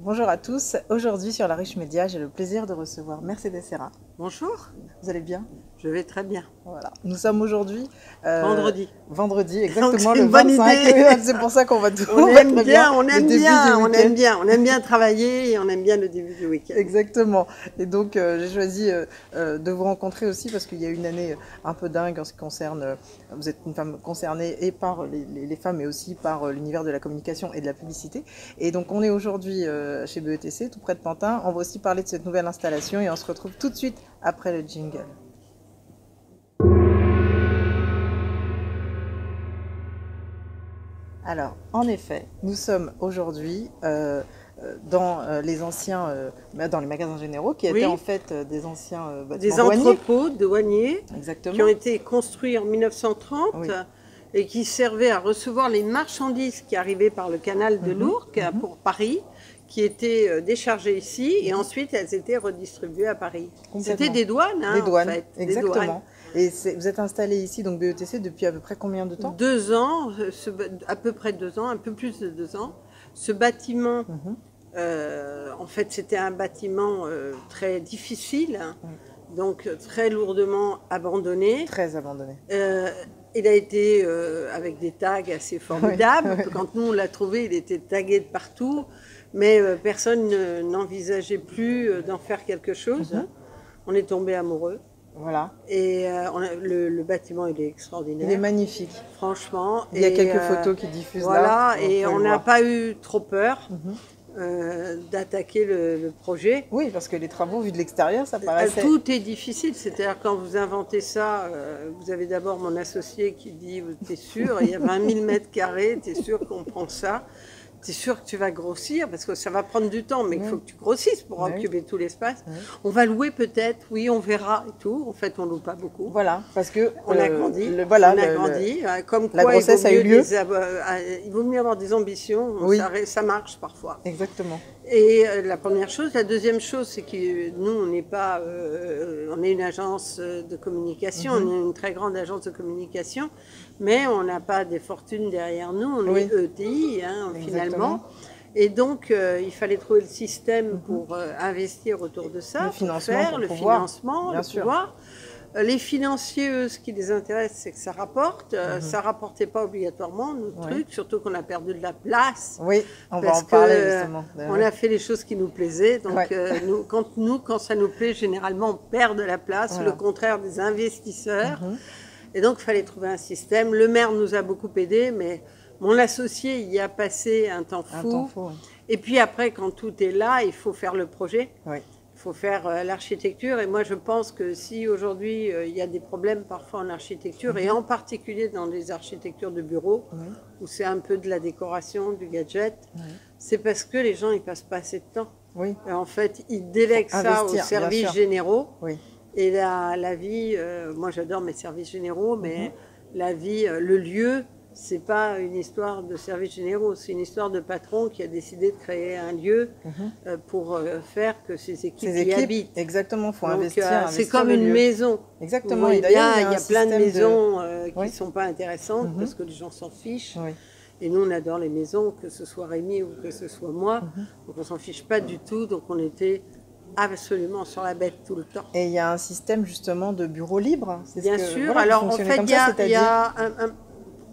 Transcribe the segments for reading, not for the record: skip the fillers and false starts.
Bonjour à tous. Aujourd'hui sur La Ruche Média, j'ai le plaisir de recevoir Mercedes Serra. Bonjour, Vous allez bien? je vais très bien. Voilà. Nous sommes aujourd'hui Vendredi. vendredi, Donc exactement c'est le une bonne 25. idée. C'est pour ça qu'on va tout On on va aime très bien, on le aime début bien, du on week-end. aime bien, on aime bien travailler et on aime bien le début du week-end. Exactement. Et donc j'ai choisi de vous rencontrer aussi parce qu'il y a une année un peu dingue en ce qui concerne. Vous êtes une femme concernée et par les femmes, mais aussi par l'univers de la communication et de la publicité. Et donc on est aujourd'hui chez BETC, tout près de Pantin. On va aussi parler de cette nouvelle installation et on se retrouve tout de suite après le jingle. Alors, en effet, nous sommes aujourd'hui dans les anciens, dans les magasins généraux qui étaient en Oui, fait des anciens bâtiments des douaniers. entrepôts douaniers qui Exactement. ont été construits en 1930 Oui. et qui servaient à recevoir les marchandises qui arrivaient par le canal de Lourdes pour Paris, qui étaient déchargées ici et ensuite elles étaient redistribuées à Paris. C'était des douanes, hein, Des douanes, en fait. exactement. Des douanes. Et vous êtes installé ici, donc BETC, depuis à peu près combien de temps? 2 ans, à peu près 2 ans, un peu plus de 2 ans. Ce bâtiment, en fait, c'était un bâtiment très difficile, hein, donc très lourdement abandonné. Très abandonné. Il a été avec des tags assez formidables. Quand nous on l'a trouvé, il était tagué de partout, mais personne n'envisageait plus d'en faire quelque chose. On est tombé amoureux. Voilà. Et le bâtiment, il est extraordinaire. Il est magnifique. Franchement. Il y a quelques photos qui diffusent voilà, là. et on n'a pas eu trop peur d'attaquer le projet. Oui, parce que les travaux, vus de l'extérieur, ça paraissait... Tout est difficile, c'est-à-dire quand vous inventez ça, vous avez d'abord mon associé qui dit « t'es sûr, il y a 20 000 mètres carrés, t'es sûr qu'on prend ça ?» T'es sûr que tu vas grossir parce que ça va prendre du temps, mais il faut que tu grossisses pour occuper tout l'espace. On va louer peut-être, oui, on verra et tout. En fait, on loue pas beaucoup. Voilà, parce que on a grandi. Voilà, on a grandi. Comme quoi, la grossesse a eu lieu. Il vaut mieux avoir des ambitions. Oui. Ça marche parfois. Exactement. Et la première chose. La deuxième chose, c'est que nous, on n'est pas... on est une agence de communication. On est une très grande agence de communication. Mais on n'a pas des fortunes derrière nous. On est ETI, hein, finalement. Et donc, il fallait trouver le système pour investir autour de ça, le financement, le pouvoir. Les financiers, eux, ce qui les intéresse, c'est que ça rapporte. Ça ne rapportait pas obligatoirement notre truc, surtout qu'on a perdu de la place. Oui, on va en parler justement. On a fait les choses qui nous plaisaient. Donc, quand ça nous plaît, généralement, on perd de la place, le contraire des investisseurs. Et donc, il fallait trouver un système. Le maire nous a beaucoup aidés, mais mon associé y a passé un temps fou. Et puis après, quand tout est là, il faut faire le projet. Il faut faire l'architecture. Et moi, je pense que si aujourd'hui, il y a des problèmes parfois en architecture, et en particulier dans les architectures de bureaux, où c'est un peu de la décoration, du gadget, c'est parce que les gens, ils passent pas assez de temps. Et en fait, ils délèguent ça aux services généraux. Et la vie, moi j'adore mes services généraux, mais la vie, le lieu, c'est pas une histoire de services généraux, c'est une histoire de patron qui a décidé de créer un lieu pour faire que ses équipes y habitent. Exactement, il faut investir. C'est comme une maison. Exactement. Il y a plein de maisons qui ne sont pas intéressantes parce que les gens s'en fichent. Et nous, on adore les maisons, que ce soit Rémi ou que ce soit moi. Donc on ne s'en fiche pas du tout. Donc on était absolument sur la bête tout le temps. Et il y a un système justement de bureaux libres. Bien sûr. Alors en fait, il y a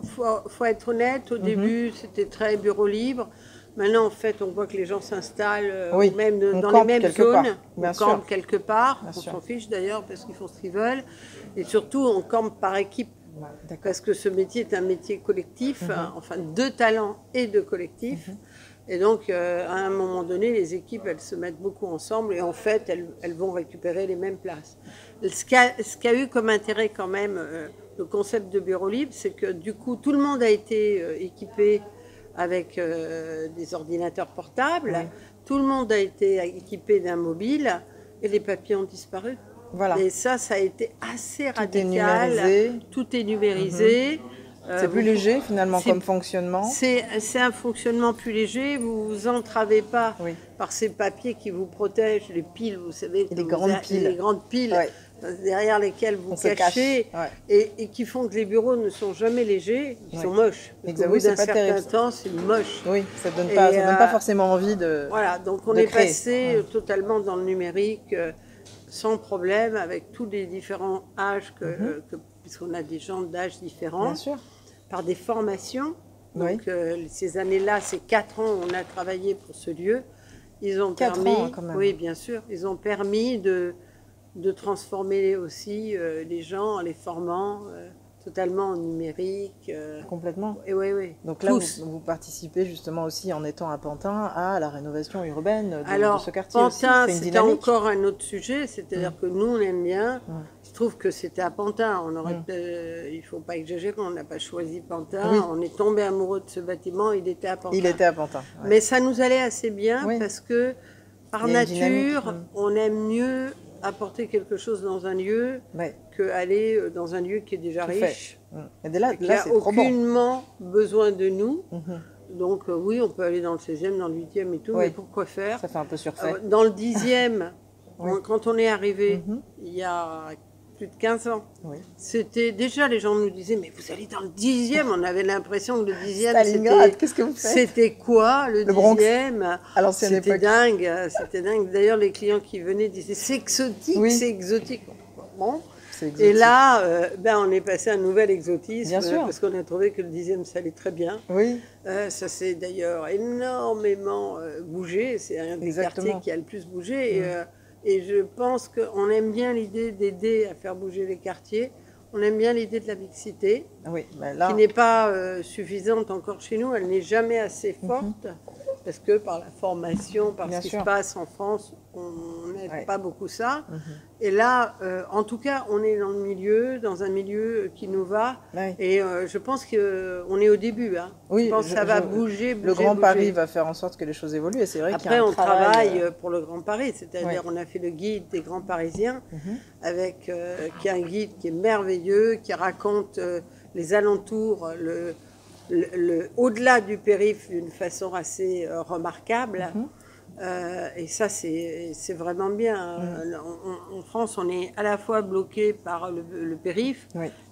faut être honnête, au début c'était très bureau libre. Maintenant en fait on voit que les gens s'installent même dans les mêmes zones. On campe quelque part, on s'en fiche d'ailleurs parce qu'ils font ce qu'ils veulent. Et surtout on campe par équipe. Parce que ce métier est un métier collectif, enfin de talent et de collectif. Et donc, à un moment donné, les équipes, elles se mettent beaucoup ensemble et en fait, elles vont récupérer les mêmes places. Ce qui a eu comme intérêt quand même le concept de bureau libre, c'est que du coup, tout le monde a été équipé avec des ordinateurs portables, tout le monde a été équipé d'un mobile et les papiers ont disparu. Et ça a été assez radical. Tout est numérisé. C'est plus léger finalement comme fonctionnement. C'est un fonctionnement plus léger. Vous vous entravez pas par ces papiers qui vous protègent, les piles, vous savez. Les grandes piles. Les grandes piles. derrière lesquels vous cachez et qui font que les bureaux ne sont jamais légers, ils sont moches. Au bout d'un certain temps, c'est moche. Oui, ça ne donne pas forcément envie de. Voilà, donc on est passé totalement dans le numérique sans problème, avec tous les différents âges, puisqu'on a des gens d'âge différents, par des formations. Donc ces années-là, ces 4 ans, on a travaillé pour ce lieu. Ils ont 4 permis, ans, quand même. oui, bien sûr, ils ont permis de transformer aussi les gens en les formant totalement en numérique. Complètement. Et oui. Donc là, vous participez justement aussi en étant à Pantin à la rénovation urbaine de ce quartier. Alors, Pantin, c'était encore un autre sujet, c'est-à-dire que nous, on aime bien. Je trouve que c'était à Pantin. Il ne faut pas exagérer, on n'a pas choisi Pantin. On est tombé amoureux de ce bâtiment, il était à Pantin. Il était à Pantin. Mais ça nous allait assez bien parce que, par nature, on aime mieux apporter quelque chose dans un lieu qu'aller dans un lieu qui est déjà riche, et là, qui n'a aucunement besoin de nous. Donc oui, on peut aller dans le 16e, dans le 8e et tout, mais pourquoi faire? Ça fait un peu surfait. Dans le 10e, quand on est arrivé, il y a plus de 15 ans, c'était déjà, les gens nous disaient, mais vous allez dans le 10e, on avait l'impression que le 10e, Stalingrad, qu'est-ce que vous faites? C'était quoi le 10e? C'était dingue, c'était dingue. D'ailleurs, les clients qui venaient disaient, c'est exotique, c'est exotique. Bon. Et là, on est passé à un nouvel exotisme, parce qu'on a trouvé que le 10e, ça allait très bien. Ça s'est d'ailleurs énormément bougé, c'est un des quartiers qui a le plus bougé. Et je pense qu'on aime bien l'idée d'aider à faire bouger les quartiers. On aime bien l'idée de la mixité, qui n'est pas suffisante encore chez nous. Elle n'est jamais assez forte, parce que par la formation, par ce qui se passe en France, on n'aide pas beaucoup ça. Et là, en tout cas, on est dans un milieu qui nous va. Et je pense qu'on est au début. Je pense que ça va bouger. Le Grand Paris va faire en sorte que les choses évoluent. Et c'est vrai Après, on travaille pour le Grand Paris. C'est-à-dire, on a fait le guide des Grands Parisiens, qui est un guide qui est merveilleux, qui raconte les alentours, au-delà du périph' d'une façon assez remarquable. Et ça, c'est vraiment bien. En France, on est à la fois bloqué par le périph'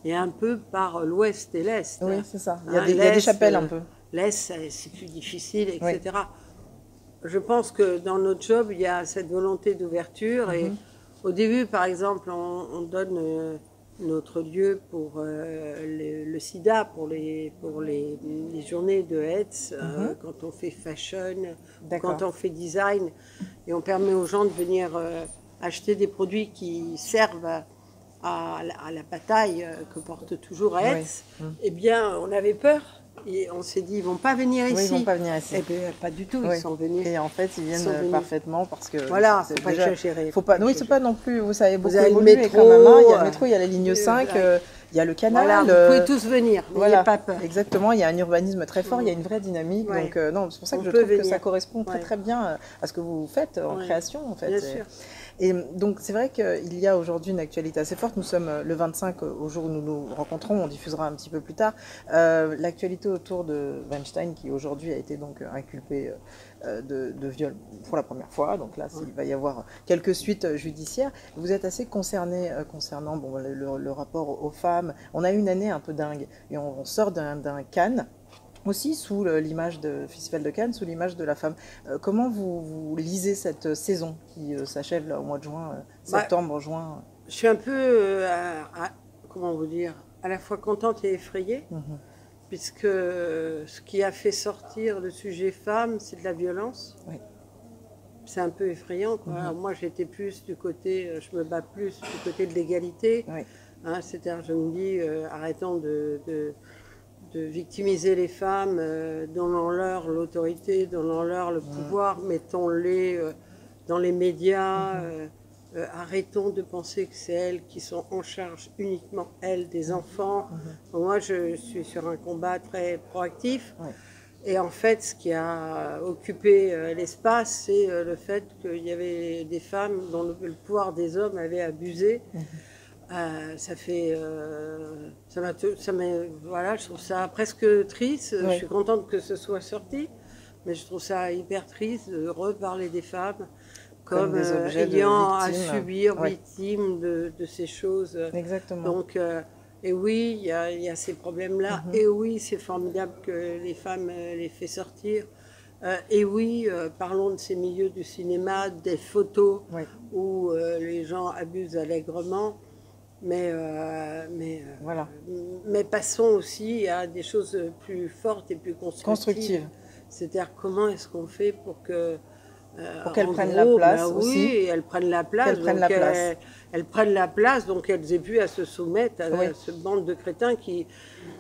et un peu par l'ouest et l'est. Oui, c'est ça. Il y a des chapelles un peu. L'est, c'est plus difficile, etc. Je pense que dans notre job, il y a cette volonté d'ouverture. Et au début, par exemple, on donne notre lieu pour le sida, pour les journées de AIDS, quand on fait fashion, quand on fait design, et on permet aux gens de venir acheter des produits qui servent à la bataille que porte toujours AIDS. Eh bien, on avait peur. Et on s'est dit, ils ne vont pas venir ici. Ils ne vont pas venir ici. Eh bien, pas du tout, ils sont venus. Et en fait, ils viennent parfaitement parce que... Voilà, il ne faut pas exagérer. Oui, c'est pas non plus, vous savez, beaucoup évolué le métro, quand même. Il y a le métro, il y a la ligne 5, il y a le canal. Voilà, vous pouvez tous venir, n'ayez pas peur. Exactement, il y a un urbanisme très fort, il y a une vraie dynamique. Donc, non, c'est pour ça que je trouve que ça correspond très bien à ce que vous faites en création, en fait. Bien sûr. Et donc, c'est vrai qu'il y a aujourd'hui une actualité assez forte. Nous sommes le 25, au jour où nous nous rencontrons, on diffusera un petit peu plus tard. L'actualité autour de Weinstein, qui aujourd'hui a été donc inculpé de viol pour la première fois. Donc là, il va y avoir quelques suites judiciaires. Vous êtes assez concerné concernant le rapport aux femmes. On a eu une année un peu dingue. Et on sort d'un Cannes, aussi sous l'image de Festival de Cannes, sous l'image de la femme. Comment vous lisez cette saison qui s'achève au mois de juin, septembre, juin? Je suis un peu, comment vous dire, à la fois contente et effrayée, puisque ce qui a fait sortir le sujet femme, c'est de la violence. C'est un peu effrayant, quoi. Alors moi, j'étais plus du côté, je me bats plus du côté de l'égalité. C'est-à-dire, je me dis, arrêtons de victimiser les femmes, donnons-leur l'autorité, donnons-leur le pouvoir, mettons-les dans les médias, arrêtons de penser que c'est elles qui sont en charge uniquement, elles, des enfants. Moi, je suis sur un combat très proactif. Et en fait, ce qui a occupé l'espace, c'est le fait qu'il y avait des femmes dont le pouvoir des hommes avait abusé. Voilà, je trouve ça presque triste. Je suis contente que ce soit sorti, mais je trouve ça hyper triste de reparler des femmes comme des objets ayant à victimes. subir, victimes de ces choses. Exactement. Donc, et oui, il y a ces problèmes-là. Et oui, c'est formidable que les femmes les fassent sortir. Et oui, parlons de ces milieux du cinéma, des photos où les gens abusent allègrement. Mais voilà. Mais passons aussi à des choses plus fortes et plus constructives. C'est-à-dire comment est-ce qu'on fait pour que qu'elles prennent la place aussi. Oui, elles prennent la place. Elles prennent la place, donc elles aient pu à se soumettre à ce bande de crétins qui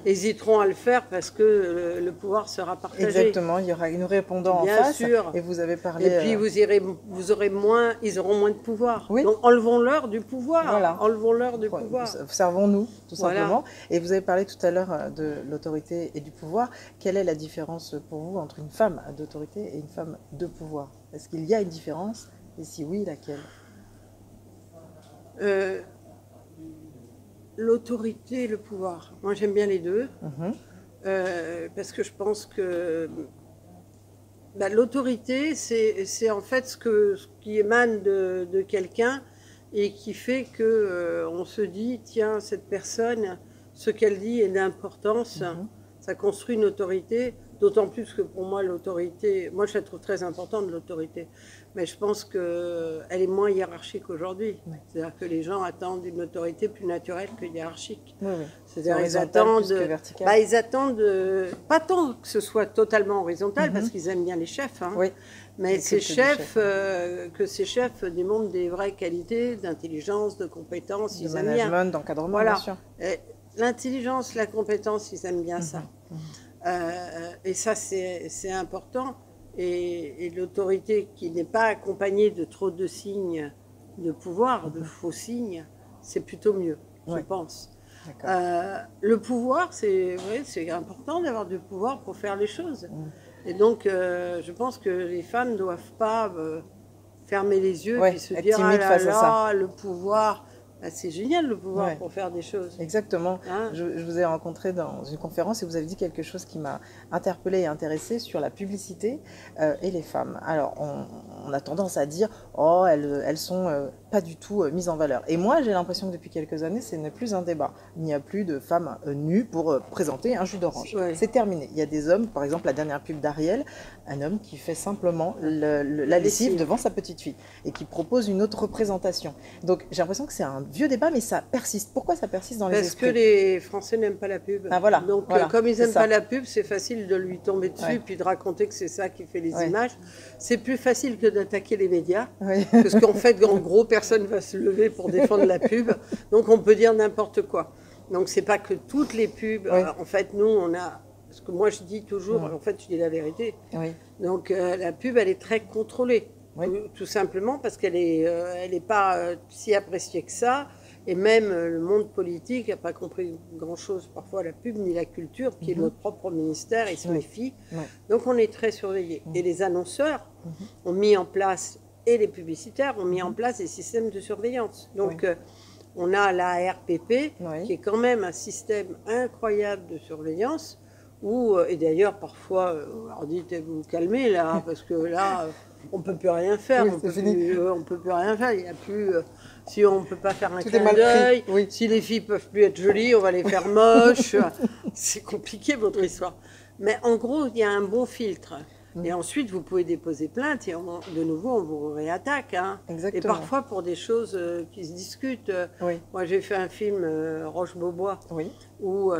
hésiteront à le faire parce que le pouvoir sera partagé. Exactement, il y aura une répondant en face. Bien sûr. Et vous avez parlé. Et puis vous aurez moins, ils auront moins de pouvoir. Oui. Donc enlevons-leur du pouvoir. Voilà. Enlevons-leur du pouvoir. Servons-nous, tout simplement. Et vous avez parlé tout à l'heure de l'autorité et du pouvoir. Quelle est la différence pour vous entre une femme d'autorité et une femme de pouvoir? Est-ce qu'il y a une différence? Et si oui, laquelle? L'autorité et le pouvoir. Moi, j'aime bien les deux. Parce que je pense que l'autorité, c'est en fait ce qui émane de quelqu'un et qui fait qu'on se dit, tiens, cette personne, ce qu'elle dit est d'importance. Ça construit une autorité. D'autant plus que pour moi, l'autorité, moi je la trouve très importante, l'autorité, mais je pense qu'elle est moins hiérarchique aujourd'hui. C'est-à-dire que les gens attendent une autorité plus naturelle que hiérarchique. C'est-à-dire ils attendent, pas tant que ce soit totalement horizontal, parce qu'ils aiment bien les chefs, mais ces chefs, que ces chefs démontrent des vraies qualités d'intelligence, de compétences, de management, d'encadrement, bien sûr. L'intelligence, la compétence, ils aiment bien ça. Et ça, c'est important. Et l'autorité qui n'est pas accompagnée de trop de signes de pouvoir, de faux signes, c'est plutôt mieux, je pense. Le pouvoir, c'est important d'avoir du pouvoir pour faire les choses. Et donc, je pense que les femmes ne doivent pas fermer les yeux et se dire « Ah là là, le pouvoir ». C'est génial le pouvoir pour faire des choses. Exactement. Je vous ai rencontré dans une conférence et vous avez dit quelque chose qui m'a interpellée et intéressée sur la publicité et les femmes. Alors, on a tendance à dire « Oh, elles sont pas du tout mises en valeur ». Et moi, j'ai l'impression que depuis quelques années, ce n'est plus un débat. Il n'y a plus de femmes nues pour présenter un jus d'orange. C'est terminé. Il y a des hommes, par exemple, la dernière pub d'Ariel, un homme qui fait simplement la lessive devant sa petite fille et qui propose une autre représentation. Donc, j'ai l'impression que c'est un vieux débat, mais ça persiste. Pourquoi ça persiste dans les esprits? Parce que les Français n'aiment pas la pub. Donc, comme ils n'aiment pas la pub, c'est facile de lui tomber dessus, puis de raconter que c'est ça qui fait les images. C'est plus facile que d'attaquer les médias, parce qu'en fait, en gros, personne ne va se lever pour défendre la pub. Donc, on peut dire n'importe quoi. Donc, c'est pas que toutes les pubs. En fait, nous, on a... Ce que moi, je dis toujours, en fait, je dis la vérité. Donc, la pub, elle est très contrôlée. Tout simplement parce qu'elle est pas si appréciée que ça. Et même le monde politique n'a pas compris grand-chose, parfois la pub ni la culture, qui est notre propre ministère, il se méfie. Donc on est très surveillés. Et les annonceurs ont mis en place, et les publicitaires ont mis en place des systèmes de surveillance. Donc on a la RPP, qui est quand même un système incroyable de surveillance, où, et d'ailleurs parfois, alors dites-vous calmez là, parce que là... on ne peut plus rien faire, on ne peut plus rien faire, il y a plus... si on ne peut pas faire un clin d'œil, si les filles ne peuvent plus être jolies, on va les faire moches. C'est compliqué votre histoire. Mais en gros, il y a un bon filtre. Et ensuite, vous pouvez déposer plainte et de nouveau, on vous réattaque. Et parfois pour des choses qui se discutent. Moi, j'ai fait un film, Roche-Beaubois, où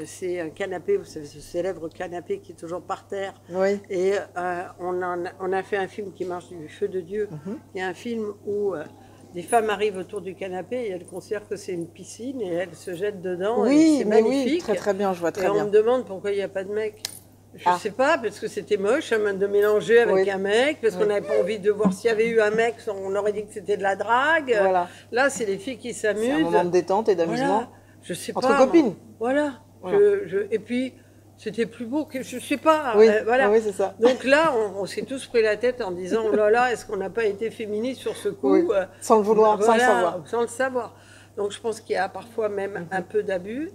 c'est un canapé, vous savez, ce célèbre canapé qui est toujours par terre. Et on a fait un film qui marche du feu de Dieu. Il y a un film où... des femmes arrivent autour du canapé et elles considèrent que c'est une piscine et elles se jettent dedans. C'est magnifique. Très très bien, je vois très bien. Et on me demande pourquoi il n'y a pas de mec. Je ne sais pas, parce que c'était moche de mélanger avec un mec, parce qu'on n'avait pas envie de voir s'il y avait eu un mec, on aurait dit que c'était de la drague. Là, c'est les filles qui s'amusent. C'est un moment de détente et d'amusement. Je sais pas. Entre copines. Et puis, c'était plus beau que... Je ne sais pas. C'est ça. Donc là, on s'est tous pris la tête en disant, oh là là, est-ce qu'on n'a pas été féministes sur ce coup sans le vouloir, sans le savoir. Sans le savoir. Donc je pense qu'il y a parfois même un peu d'abus.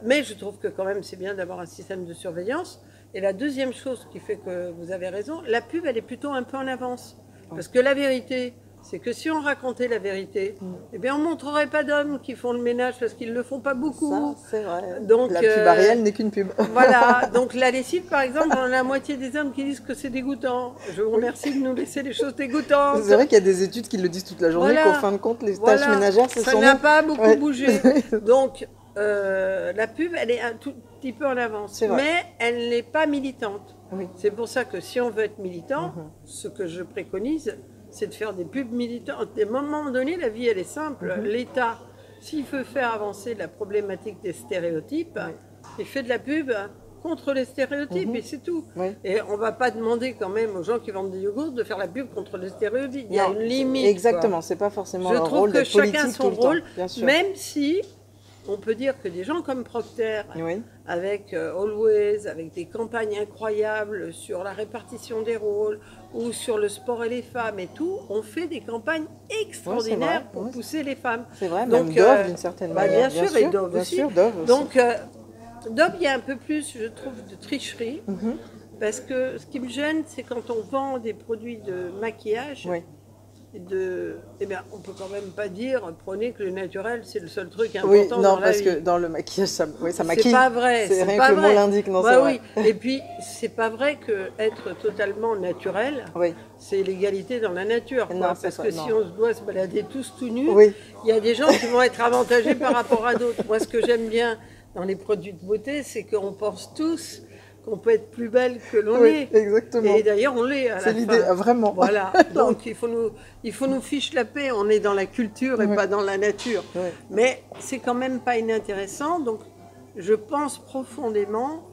Mais je trouve que quand même c'est bien d'avoir un système de surveillance. Et la deuxième chose qui fait que vous avez raison, la pub elle est plutôt un peu en avance. Parce que la vérité, c'est que si on racontait la vérité, eh bien on ne montrerait pas d'hommes qui font le ménage parce qu'ils ne le font pas beaucoup. Ça, c'est vrai. Donc, la pub Ariel n'est qu'une pub. Voilà, donc la lessive par exemple, on a la moitié des hommes qui disent que c'est dégoûtant. Je vous remercie de nous laisser les choses dégoûtantes. C'est vrai qu'il y a des études qui le disent toute la journée, qu'en fin de compte, les tâches ménagères, ça n'a pas beaucoup bougé. Donc la pub, elle est un tout petit peu en avance, mais elle n'est pas militante. Oui. C'est pour ça que si on veut être militant, ce que je préconise, c'est de faire des pubs militantes. À un moment donné, la vie, elle est simple. L'État, s'il veut faire avancer la problématique des stéréotypes, il fait de la pub contre les stéréotypes et c'est tout. Et on ne va pas demander quand même aux gens qui vendent des yogourts de faire la pub contre les stéréotypes. Il y a une limite. Exactement, c'est pas forcément le rôle de politique. Je trouve que chacun son rôle, même si on peut dire que des gens comme Procter, avec Always, avec des campagnes incroyables sur la répartition des rôles ou sur le sport et les femmes et tout, ont fait des campagnes extraordinaires pour pousser les femmes. C'est vrai, donc Dove d'une certaine manière. Bien sûr, et Dove aussi. Donc Dove, il y a un peu plus, je trouve, de tricherie. Parce que ce qui me gêne, c'est quand on vend des produits de maquillage. Eh bien, on peut quand même pas dire, prenez que le naturel, c'est le seul truc important dans la vie. Non, parce que dans le maquillage, ça maquille. C'est pas vrai. C'est rien que le mot l'indique, non, c'est vrai. Et puis, c'est pas vrai qu'être totalement naturel, c'est l'égalité dans la nature. Non, parce que si on doit se balader tous tout nus, il y a des gens qui vont être avantagés par rapport à d'autres. Moi, ce que j'aime bien dans les produits de beauté, c'est qu'on pense tous qu'on peut être plus belle que l'on est. Exactement. Et d'ailleurs, on l'est à la fin. C'est l'idée, vraiment. Voilà. Donc, il faut nous fiche la paix. On est dans la culture et pas dans la nature. Mais c'est quand même pas inintéressant. Donc, je pense profondément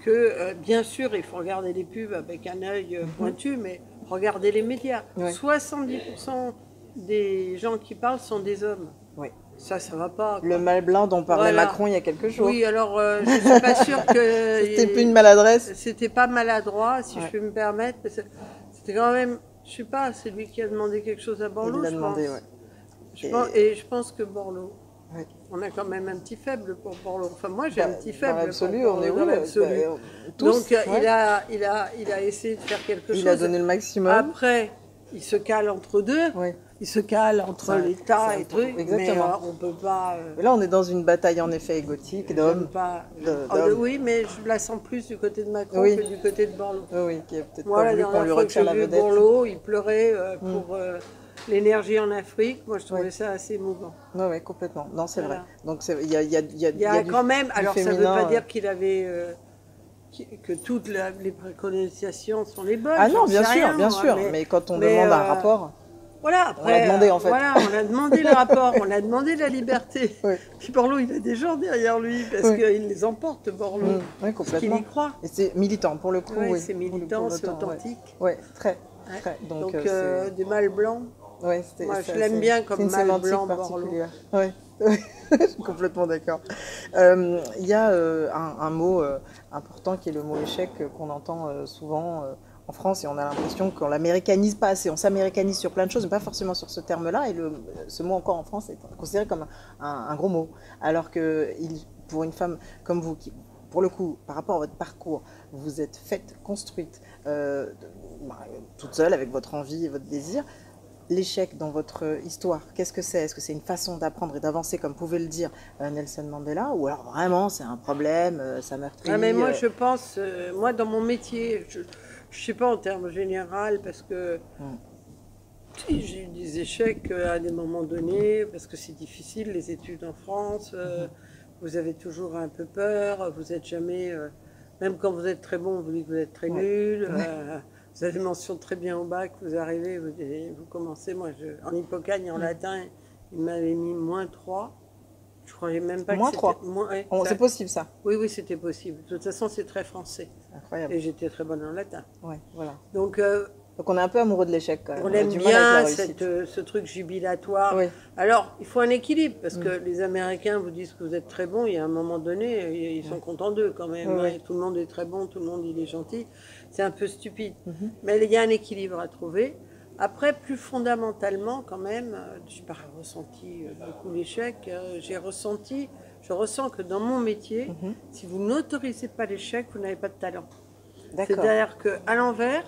que, bien sûr, il faut regarder les pubs avec un œil pointu, mais regardez les médias. 70% des gens qui parlent sont des hommes. Ça va pas. Le mal blanc dont parlait Macron il y a quelques jours. Oui, alors je ne suis pas sûre que... C'était plus une maladresse. C'était pas maladroit, si je peux me permettre. C'était quand même, je sais pas, c'est lui qui a demandé quelque chose à Borloo, je pense. Et je pense que Borloo, on a quand même un petit faible pour Borloo. Enfin, moi, j'ai un petit faible pour Borloo. On est où, l'absolu. Donc, il a essayé de faire quelque chose. Il a donné le maximum. Après, il se cale entre deux. Il se cale entre l'État et trucs, mais on peut pas... Là, on est dans une bataille, en effet, égotique, d'hommes. Oui, mais je la sens plus du côté de Macron que du côté de Borloo. Oui, qui est peut-être pas voulu qu'on lui retire la vedette. Borloo, il pleurait pour l'énergie en Afrique. Moi, je trouvais ça assez émouvant. Oui, complètement. Non, c'est vrai. Donc, il y a quand même... Alors, ça ne veut pas dire qu'il avait... que toutes les préconisations sont les bonnes. Ah non, bien sûr. Mais quand on demande un rapport... Voilà, après, on l'a demandé en fait. Voilà, on a demandé le rapport, on a demandé la liberté. Puis Borloo, il a des gens derrière lui parce qu'il les emporte, Borloo. Complètement. Qu'il y croit. Et c'est militant pour le coup. C'est militant, c'est authentique. Oui, très. Donc des mâles blancs. Moi, je l'aime bien comme mâle blanc, Borloo. Oui, je suis complètement d'accord. Il y a un mot important qui est le mot échec qu'on entend souvent en France et on a l'impression qu'on l'américanise pas assez. On s'américanise sur plein de choses, mais pas forcément sur ce terme-là. Et ce mot encore en France est considéré comme un gros mot. Alors que pour une femme comme vous, qui, pour le coup, par rapport à votre parcours, vous êtes faite, construite, toute seule avec votre envie et votre désir. L'échec dans votre histoire, qu'est-ce que c'est? Est-ce que c'est une façon d'apprendre et d'avancer, comme pouvait le dire Nelson Mandela, ou alors vraiment c'est un problème, ça meurtrit? Mais moi je pense, moi dans mon métier, je ne sais pas en termes général, parce que j'ai eu des échecs à des moments donnés, parce que c'est difficile les études en France, vous avez toujours un peu peur, vous n'êtes jamais, même quand vous êtes très bon, vous dites que vous êtes très nul. Vous avez mention très bien au bac, vous arrivez, vous commencez, moi, en Hippocagne, en latin, il m'avait mis -3. Je ne croyais même pas que c'était... -3 c'est possible, ça? Oui, c'était possible. De toute façon, c'est très français. Incroyable. Et j'étais très bonne en latin. Voilà. Donc on est un peu amoureux de l'échec, quand même. On aime bien ce truc jubilatoire. Alors, il faut un équilibre, parce que les Américains vous disent que vous êtes très bon, il y a un moment donné, ils sont contents d'eux, quand même. Tout le monde est très bon, tout le monde, il est gentil. C'est un peu stupide. Mais il y a un équilibre à trouver. Après, plus fondamentalement, quand même, je n'ai pas ressenti beaucoup l'échec. Je ressens que dans mon métier, si vous n'autorisez pas l'échec, vous n'avez pas de talent. C'est-à-dire qu'à l'envers,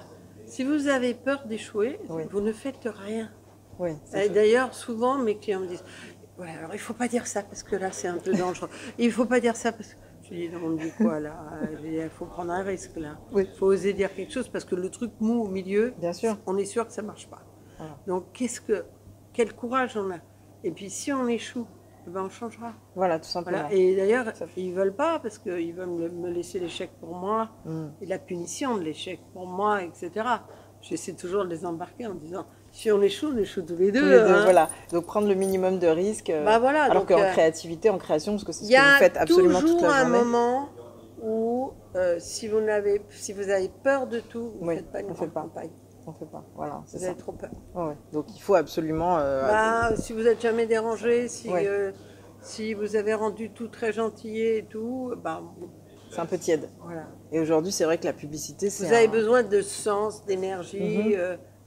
Si vous avez peur d'échouer, Oui. vous ne faites rien. Oui, Et d'ailleurs, souvent, mes clients me disent « Ouais, alors il ne faut pas dire ça parce que là, c'est un peu dangereux. Il ne faut pas dire ça parce que... » Je dis « On me dit quoi là? Il faut prendre un risque là. Oui. Il faut oser dire quelque chose parce que le truc mou au milieu, Bien sûr. on est sûr que ça ne marche pas. Voilà. Donc, quel courage on a. Et puis, si on échoue, eh ben, on changera. Voilà, tout simplement. Voilà. Et d'ailleurs, ils ne veulent pas parce qu'ils veulent me laisser l'échec pour moi et la punition de l'échec pour moi, etc. J'essaie toujours de les embarquer en disant si on échoue tous les deux. Tous les deux, hein. voilà. Donc prendre le minimum de risques. Bah voilà, alors donc, qu'en créativité, en création, parce que c'est ce Il y que vous faites a absolument toute toujours la un journée. moment où si vous avez peur de tout, vous ne Oui, faites pas une on fait pas. campagne. On fait pas. Voilà, c'est Vous ça. avez trop peur. Ouais. Donc il faut absolument. Si vous n'êtes jamais dérangé, Ouais. si vous avez rendu tout très gentillet et tout, C'est un peu tiède. voilà. Et aujourd'hui, c'est vrai que la publicité, c'est. Vous avez besoin de sens, d'énergie,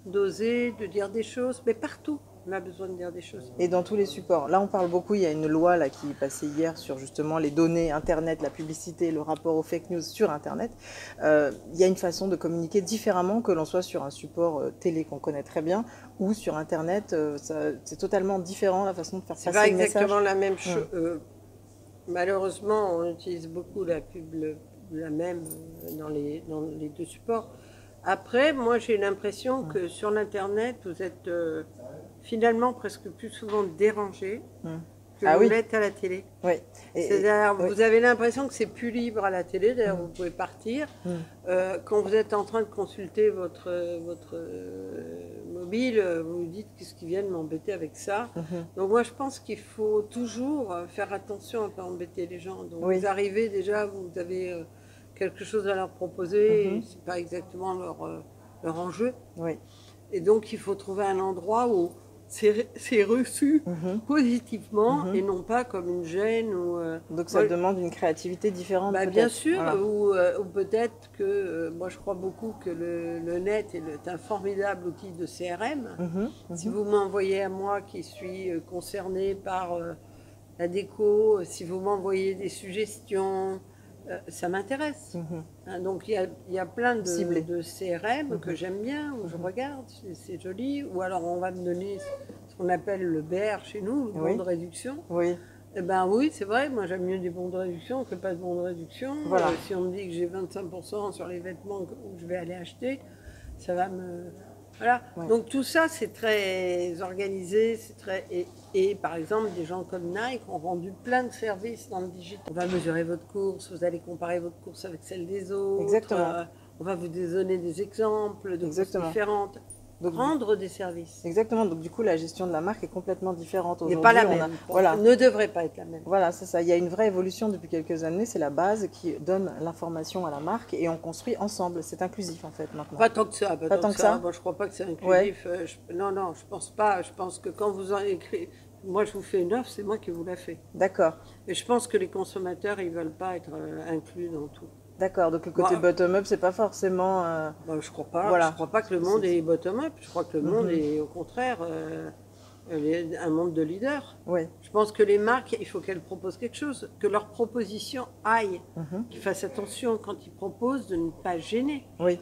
d'oser, de dire des choses, mais partout, on a besoin de dire des choses. Et dans tous les supports. Là, on parle beaucoup, il y a une loi là, qui est passée hier sur justement les données Internet, la publicité, le rapport aux fake news sur Internet. Il y a une façon de communiquer différemment que l'on soit sur un support télé qu'on connaît très bien ou sur Internet. C'est totalement différent la façon de faire C'est passer pas le message. exactement la même chose. Malheureusement, on utilise beaucoup la pub, la même dans les deux supports. Après, moi, j'ai l'impression que sur l'Internet, vous êtes finalement presque plus souvent dérangé que vous l'êtes à la télé. Oui. C'est-à-dire, vous avez l'impression que c'est plus libre à la télé, d'ailleurs vous pouvez partir. Quand vous êtes en train de consulter votre mobile, vous vous dites qu'est-ce qu'ils viennent m'embêter avec ça. Donc moi je pense qu'il faut toujours faire attention à ne pas embêter les gens. Donc vous arrivez déjà, vous avez quelque chose à leur proposer, c'est pas exactement leur enjeu. Oui. Et donc il faut trouver un endroit où c'est reçu positivement et non pas comme une gêne. Donc ça demande une créativité différente. Bien sûr, voilà. ou peut-être que moi je crois beaucoup que le net est un formidable outil de CRM. Si vous m'envoyez à moi qui suis concernée par la déco, si vous m'envoyez des suggestions, ça m'intéresse. Donc il y a plein de CRM que j'aime bien, où je regarde, c'est joli. Ou alors on va me donner ce qu'on appelle le BR chez nous, le bon de réduction. Oui. Eh ben oui, c'est vrai, moi j'aime mieux des bons de réduction que pas de bons de réduction. Voilà. Si on me dit que j'ai 25% sur les vêtements que je vais aller acheter, ça va me... Voilà. Ouais. Donc tout ça, c'est très organisé, c'est très... Et par exemple, des gens comme Nike ont rendu plein de services dans le digital. On va mesurer votre course, vous allez comparer votre course avec celle des autres. Exactement. On va vous donner des exemples de courses différentes. Donc, rendre des services. Exactement. Donc du coup, la gestion de la marque est complètement différente aujourd'hui. n'est pas la même. Voilà. Ne devrait pas être la même. Voilà, c'est ça. Il y a une vraie évolution depuis quelques années. C'est la base qui donne l'information à la marque et on construit ensemble. C'est inclusif en fait maintenant. Pas tant que ça. Pas tant que ça. Moi, je crois pas que c'est inclusif. Ouais. Non, je pense pas. Je pense que quand vous en écrivez, moi, je vous fais une offre, c'est moi qui vous la fais. D'accord. Et je pense que les consommateurs, ils veulent pas être inclus dans tout. D'accord, donc le côté bottom-up, c'est pas forcément... je crois pas. Voilà. Je crois pas que le monde est bottom-up. Je crois que le monde est au contraire un monde de leaders. Oui. Je pense que les marques, il faut qu'elles proposent quelque chose, que leurs propositions aillent, qu'ils fassent attention quand ils proposent de ne pas gêner. Oui.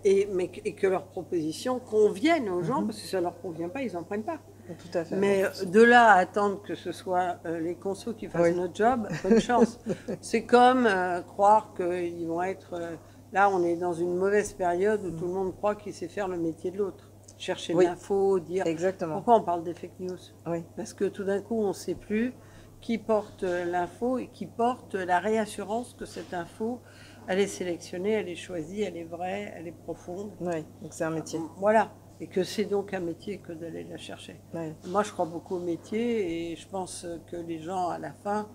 Et que leurs propositions conviennent aux gens, parce que si ça leur convient pas, ils en prennent pas. Tout à fait. Mais de là à attendre que ce soit les consos qui fassent notre job, bonne chance. C'est comme croire qu'ils vont être... là, on est dans une mauvaise période où tout le monde croit qu'il sait faire le métier de l'autre. Chercher de l'info, dire... Exactement. Pourquoi on parle des fake news? Oui. Parce que tout d'un coup, on ne sait plus qui porte l'info et qui porte la réassurance que cette info, elle est sélectionnée, elle est choisie, elle est vraie, elle est profonde. Oui, donc c'est un métier. Voilà. Et que c'est donc un métier que d'aller la chercher. Oui. Moi, je crois beaucoup au métier et je pense que les gens, à la fin,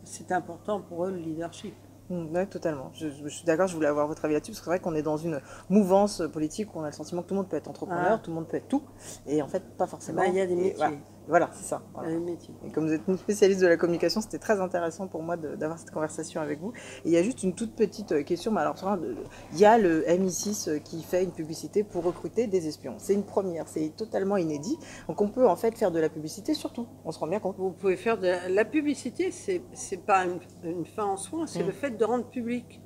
c'est important pour eux le leadership. Oui, totalement. Je suis d'accord, je voulais avoir votre avis là-dessus, parce que c'est vrai qu'on est dans une mouvance politique où on a le sentiment que tout le monde peut être entrepreneur, tout le monde peut être tout, et en fait, pas forcément. Il y a des métiers. Voilà, c'est ça. Voilà. Il y a des métiers. Et comme vous êtes une spécialiste de la communication, c'était très intéressant pour moi d'avoir cette conversation avec vous. Et il y a juste une toute petite question, mais alors, il y a le MI6 qui fait une publicité pour recruter des espions. C'est une première, c'est totalement inédit. Donc on peut en fait faire de la publicité sur tout, on se rend bien compte. Vous pouvez faire de la publicité, c'est pas une fin en soi, c'est le fait de rendre public.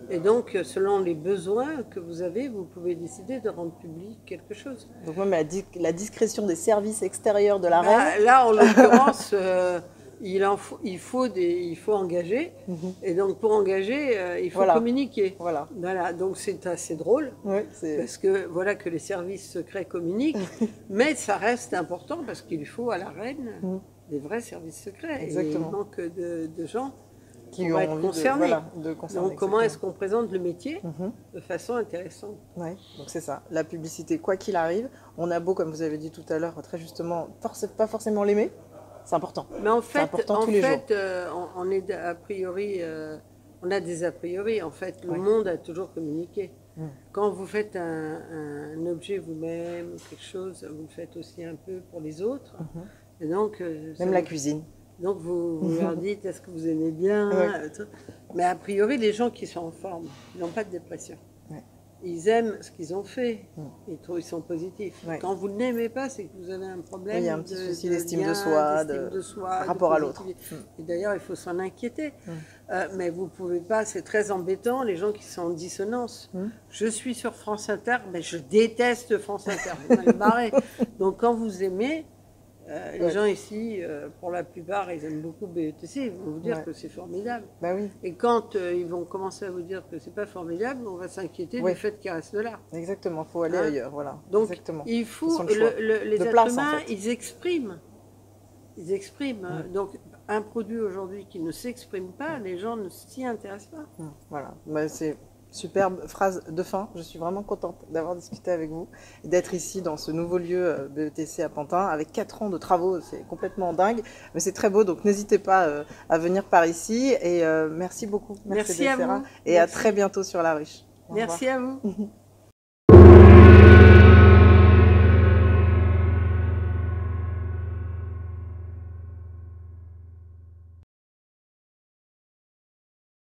Et donc, selon les besoins que vous avez, vous pouvez décider de rendre public quelque chose. Donc même la discrétion des services extérieurs de la reine. Là, en l'occurrence, il faut engager. Et donc, pour engager, il faut communiquer. Voilà. Donc, c'est assez drôle. Oui, parce que voilà que les services secrets communiquent. Mais ça reste important parce qu'il faut à la reine des vrais services secrets. Exactement. Et il manque de gens qui ont être concernés. Donc, comment est-ce qu'on présente le métier de façon intéressante? Oui, donc c'est ça. La publicité, quoi qu'il arrive, on a beau, comme vous avez dit tout à l'heure, très justement, pas forcément l'aimer. C'est important. Mais en fait, on est a priori, on a des a priori. En fait, le monde a toujours communiqué. Quand vous faites un objet vous-même, quelque chose, vous le faites aussi un peu pour les autres. Et donc, même la cuisine. Donc vous leur dites, est-ce que vous aimez bien? Mais a priori, les gens qui sont en forme, ils n'ont pas de dépression. Ils aiment ce qu'ils ont fait. Ils sont positifs. Quand vous n'aimez pas, c'est que vous avez un problème. Il y a un petit souci d'estime de soi, par rapport à l'autre. Et d'ailleurs, il faut s'en inquiéter. Mais vous ne pouvez pas, c'est très embêtant, les gens qui sont en dissonance. Je suis sur France Inter, mais je déteste France Inter. Vous m'avez barré. Donc quand vous aimez, les gens ici, pour la plupart, ils aiment beaucoup BETC, ils vont vous dire que c'est formidable. Bah oui. Et quand ils vont commencer à vous dire que c'est pas formidable, on va s'inquiéter du fait qu'ils restent là. Exactement, il faut aller ailleurs, voilà. Donc, exactement. il faut, les êtres humains, ils expriment. Ils expriment. Donc, un produit aujourd'hui qui ne s'exprime pas, les gens ne s'y intéressent pas. Voilà, c'est... Superbe phrase de fin. Je suis vraiment contente d'avoir discuté avec vous et d'être ici dans ce nouveau lieu BETC à Pantin avec 4 ans de travaux. C'est complètement dingue, mais c'est très beau. Donc n'hésitez pas à venir par ici. Et merci beaucoup. Merci à vous. Et à très bientôt sur La Ruche. Merci à vous.